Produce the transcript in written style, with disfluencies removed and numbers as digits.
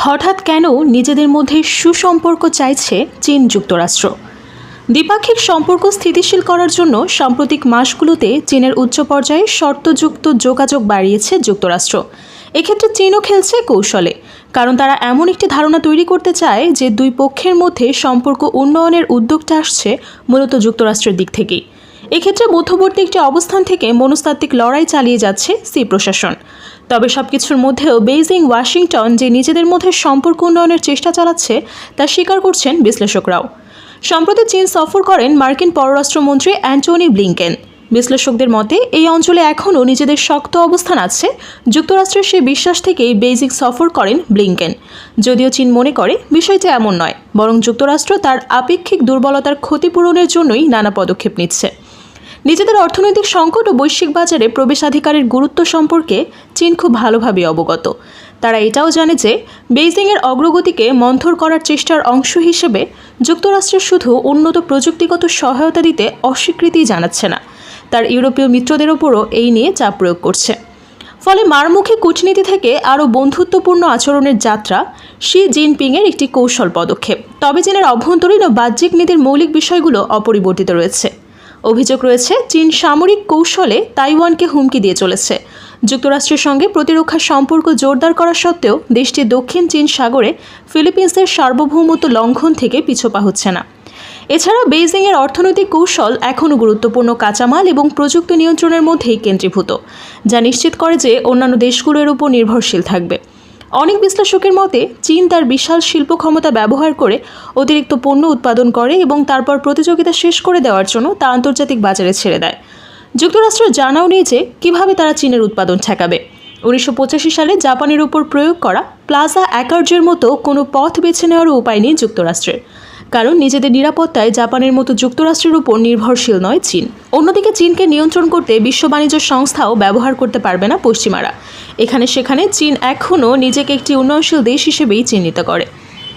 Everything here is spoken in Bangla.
হঠাৎ কেন নিজেদের মধ্যে সুসম্পর্ক চাইছে চীন যুক্তরাষ্ট্র? দ্বিপাক্ষিক সম্পর্ক স্থিতিশীল করার জন্য সাম্প্রতিক মাসগুলোতে চীনের উচ্চ পর্যায়ে শর্তযুক্ত যোগাযোগ বাড়িয়েছে যুক্তরাষ্ট্র। এক্ষেত্রে চীনও খেলছে কৌশলে, কারণ তারা এমন একটি ধারণা তৈরি করতে চায় যে দুই পক্ষের মধ্যে সম্পর্ক উন্নয়নের উদ্যোগটা আসছে মূলত যুক্তরাষ্ট্রের দিক থেকেই। এক্ষেত্রে মধ্যবর্তী একটি অবস্থান থেকে মনস্তাত্ত্বিক লড়াই চালিয়ে যাচ্ছে সি প্রশাসন। তবে সবকিছুর মধ্যেও বেইজিং ওয়াশিংটন যে নিজেদের মধ্যে সম্পর্ক উন্নয়নের চেষ্টা চালাচ্ছে তা স্বীকার করছেন বিশ্লেষকরাও। সম্প্রতি চীন সফর করেন মার্কিন পররাষ্ট্রমন্ত্রী অ্যান্টনি ব্লিংকেন। বিশ্লেষকদের মতে এই অঞ্চলে এখনও নিজেদের শক্ত অবস্থান আছে। যুক্তরাষ্ট্রের সেই বিশ্বাস থেকেই বেইজিং সফর করেন ব্লিংকেন। যদিও চীন মনে করে বিষয়টি এমন নয়, বরং যুক্তরাষ্ট্র তার আপেক্ষিক দুর্বলতার ক্ষতিপূরণের জন্যই নানা পদক্ষেপ নিচ্ছে। নিজেদের অর্থনৈতিক সংকট ও বৈশ্বিক বাজারে প্রবেশাধিকারের গুরুত্ব সম্পর্কে চীন খুব ভালোভাবে অবগত। তারা এটাও জানে যে বেইজিংয়ের অগ্রগতিকে মন্থর করার চেষ্টার অংশ হিসেবে যুক্তরাষ্ট্রের শুধু উন্নত প্রযুক্তিগত সহায়তা দিতে অস্বীকৃতি জানাচ্ছে না, তার ইউরোপীয় মিত্রদের ওপরও এই নিয়ে চাপ প্রয়োগ করছে। ফলে মারমুখী কূটনীতি থেকে আরও বন্ধুত্বপূর্ণ আচরণের যাত্রা শি জিনপিংয়ের একটি কৌশল পদক্ষেপ। তবে চীনের অভ্যন্তরীণ ও বাহ্যিক নীতির মৌলিক বিষয়গুলো অপরিবর্তিত রয়েছে। অভিযোগ রয়েছে চীন সামরিক কৌশলে তাইওয়ানকে হুমকি দিয়ে চলেছে। যুক্তরাষ্ট্রের সঙ্গে প্রতিরক্ষা সম্পর্ক জোরদার করা সত্ত্বেও দেশটি দক্ষিণ চীন সাগরে ফিলিপিন্সের সার্বভৌমত্ব লঙ্ঘন থেকে পিছপা হচ্ছে না। এছাড়া বেইজিংয়ের অর্থনৈতিক কৌশল এখনও গুরুত্বপূর্ণ কাঁচামাল এবং প্রযুক্তি নিয়ন্ত্রণের মধ্যেই কেন্দ্রীভূত, যা নিশ্চিত করে যে অন্যান্য দেশগুলোর উপর নির্ভরশীল থাকবে। অনেক বিশ্লেষকের মতে চীন তার বিশাল শিল্প ক্ষমতা ব্যবহার করে অতিরিক্ত পণ্য উৎপাদন করে এবং তারপর প্রতিযোগিতা শেষ করে দেওয়ার জন্য তা আন্তর্জাতিক বাজারে ছেড়ে দেয়। যুক্তরাষ্ট্র জানাও নেই যে কীভাবে তারা চীনের উৎপাদন ঠেকাবে। 1985 সালে জাপানের উপর প্রয়োগ করা প্লাজা অ্যাকর্ডের মতো কোনো পথ বেছে নেওয়ারও উপায় নেই যুক্তরাষ্ট্রের, কারণ নিজেদের নিরাপত্তায় জাপানের মতো যুক্তরাষ্ট্রের উপর নির্ভরশীল নয় চীন। অন্যদিকে চীনকে নিয়ন্ত্রণ করতে বিশ্ব বাণিজ্য সংস্থাও ব্যবহার করতে পারবে না পশ্চিমারা। এখানে সেখানে চীন এখনও নিজেকে একটি উন্নয়নশীল দেশ হিসেবেই চিহ্নিত করে।